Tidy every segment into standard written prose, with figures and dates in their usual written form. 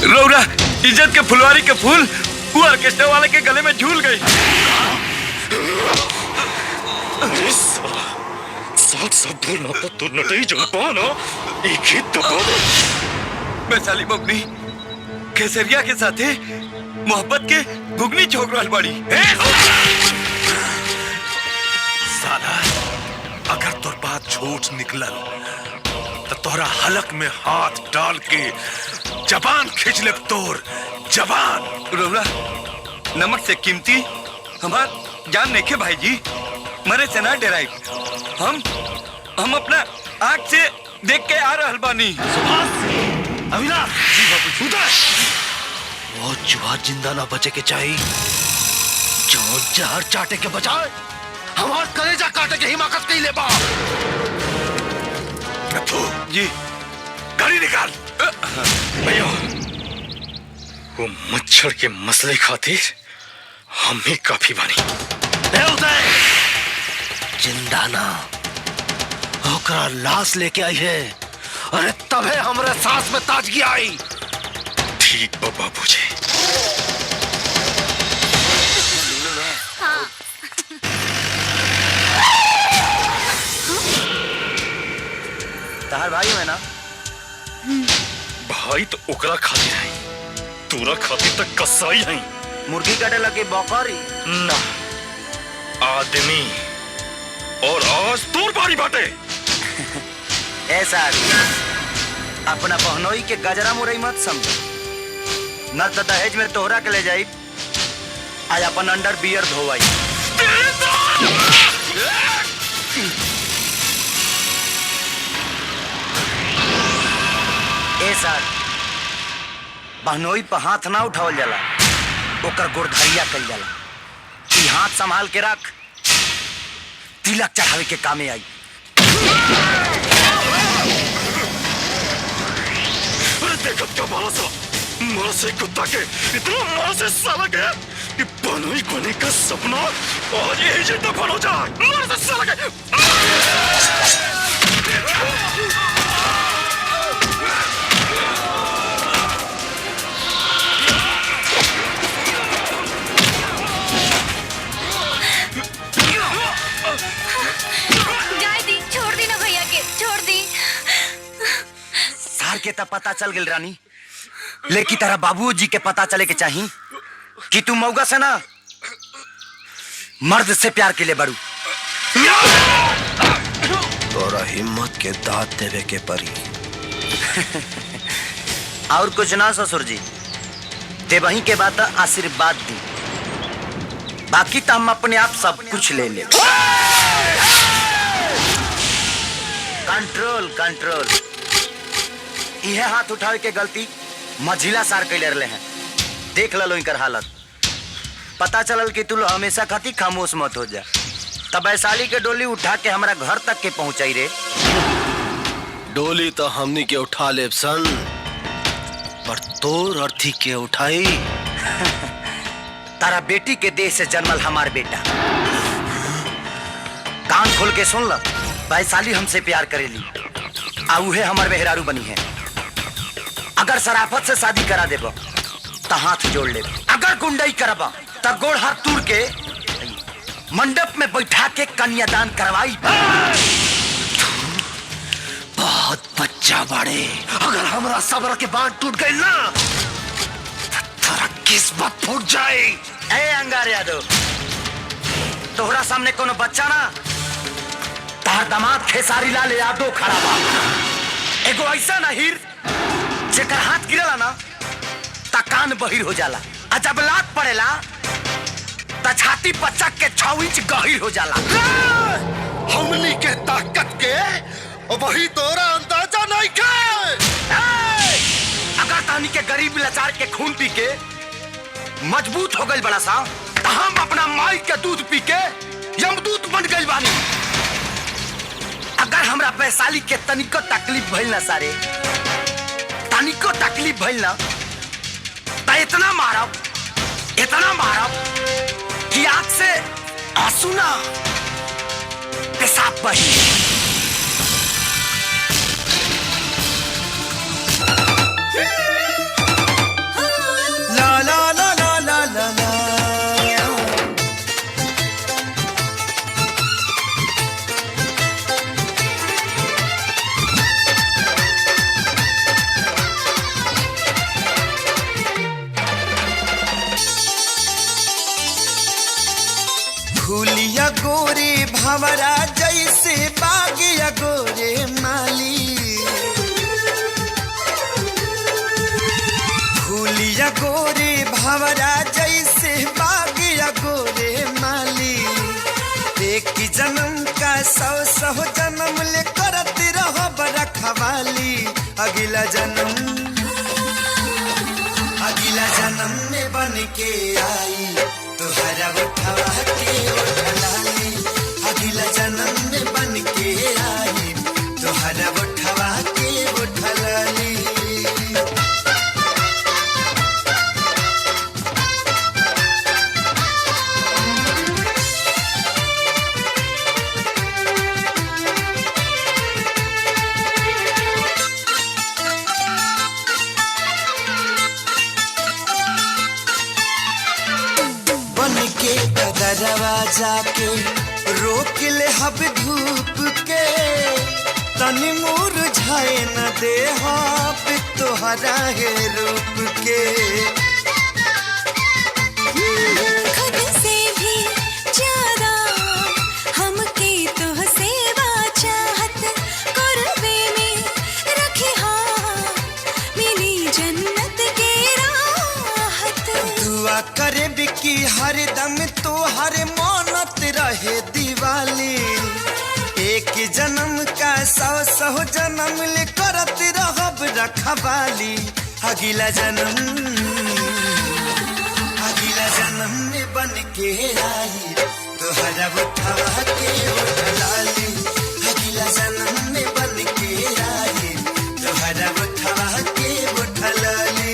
रौरा इज्जत के फुलवारी के फूल वो ऑर्केस्ट्रा वाले के गले में झूल गई। सब बोलना तो तू नटई जलपान एक ही दबा दे। वैशाली बबनी केसरिया के साथे मोहब्बत के घुगनी छोक रहल बड़ी। साला अगर तोर बात झूठ निकलल तो तोहरा हलक में हाथ डाल के जबान खींच ले तोर जबान। रौरा नमक से कीमती हमार जान नेखे भाई जी, मरे से ना डराई। हम अपना आँख से देख के आ रहल बानी। अविनाश जी बाबू उधर वो जुआ जिंदा ना बचे के चाहिए, जो जहर चाटे के बजाय हमार कलेजा काटे के हिमाकत कहीं ले बा। जी गाड़ी निकाल। भैया वो मच्छर के मसले खातिर हम ही काफी बानी। उदय जिंदा ना होकर लाश लेके आई है। अरे तबे हमरे सांस में ताजगी आई। ठीक बाबू जी। तार भाई है ना? भाई तो ओकरा खातिर है, तोरा खातिर तक कसाई है। मुर्गी काटे लगे बकरी ना आदमी। और आज तोर बारी बाटे। ऐसा अपना बहनोई के गजरा मुरई मत समझ, न तो दहेज में तोहरा के ले जाई, आज अपन अंडर बियर धोवाई। ऐसा बहनोई पर हाथ ना उठावल जाला, ओकर गोरधरिया कल जाला। ई हाथ संभाल के रख, तिलक चढ़ावे के कामे आई। अरे देखो क्या मारा से कुत्ता के इतना मार से साला गया कि बनोई बने का सपना और यही जितना फल हो जाए। मार से साला गया। के तब पता चल गई रानी, लेकिन तेरा बाबूजी के पता चले के चाहिए कि तू मौगा से ना मर्द से प्यार के लिए बड़ू। तोरा हिम्मत के दांत देवे के परी। और कुछ ना ससुर जी, ते वहीं के बाद आशीर्वाद दी, बाकी तो हम अपने आप सब कुछ ले ले। Control control. यह हाथ उठावे के गलती मझिला सार कैले रहे हैं। देख लो इनकर हालत, पता चलल कि तू हमेशा खाती खामोश मत हो जा। तब वैशाली के डोली उठा के हमारा घर तक के पहुंचाई रे। डोली तो हमनी के उठा ले सन, पर तोर अर्थी के उठाई। तारा बेटी के देह से जन्मल हमार बेटा। कान खोल के सुन ल, वैशाली हमसे प्यार करेली, उहे हमार मेहरारू बनी है। अगर शराफत से शादी करा देबो तो हाथ जोड़ ले, अगर गुंडाई करबा तो गोड़ हाथ तोड़ के मंडप में बैठा के कन्यादान करवाई। बहुत बच्चा बड़े, अगर हमारा सब्र के बांध टूट गई ना तो तेरा किस्मत फूट जाए। ए अंगार यादव, तोहरा सामने कोनो बच्चा ना, तार दामाद खेसारी लाल यादव खड़ा बा। एगो ऐसा ना हीर जेकर हाथ गिरला ना ता कान बहिर हो जाला, आ जब लात पड़ेला ता छाती पचक के 6 इंच गहिर हो जाला। हमनी के ताकत के वही तोरा अंदाजा नहीं के। अगर तानी के गरीब लाचार के खून पी के मजबूत हो गई बड़ा सा, तो हम अपना माई के दूध पी के यमदूत बन गई बानी। अगर हमरा वैशाली के तनिको तकलीफ भइल ना सारे, तनिको तकलीफ भइल ना, तो इतना मारब कि आंख से आंसू ना पेशाब बही। गोरे भंवरा जैसे बागिया गोरे माली फूलिया गोरे भंवरा जैसे बागिया गोरे माली एक जन्म का सौ जन्म ले करत रहो बरखवाली अगला जन्म में बन के आई तुहरा उठवा के उठलाली अगला जन्म में बन के आई तुहरा उठवा के उठलाली के कदरवा जाके रोक ले हब धूप के तनी मुरझाए न दे हब तोहरा है रूप के खुद से भी ज्यादा हमके तुहसे चाहत कुर्बे में रखी मिली जन्नत के राहत दुआ करे बिकी हर दम तो हर मानत रहे दिवाली एक जन्म का सौ जन्म ले करत रहब रखवाली अगला जन्म में बन के आई तोहरा उठवा के उठलाली अगला जन्म में बन के आई तोहरा उठवा के उठलाली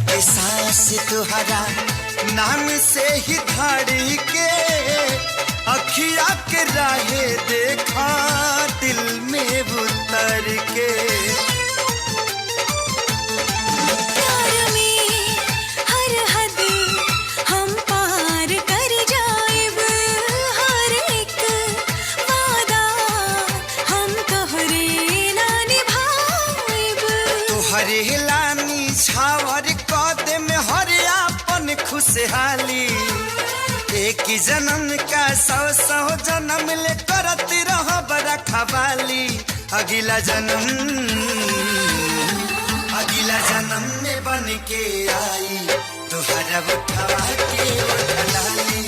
के सांस तुहरा नाम से ही धाड़ी के अखिया के राहे देखा दिल में उतर के प्यार में हर हद हम पार कर जाएब हर एक वादा हम तोहरे ना निभाएब तोहरे लानी छावर कद में हर आपन खुशहाली एक जन्म का सौ जन्म ले करत रहब रखवाली अगला जन्म में बन के आई तोहरा उठवा के उठलाली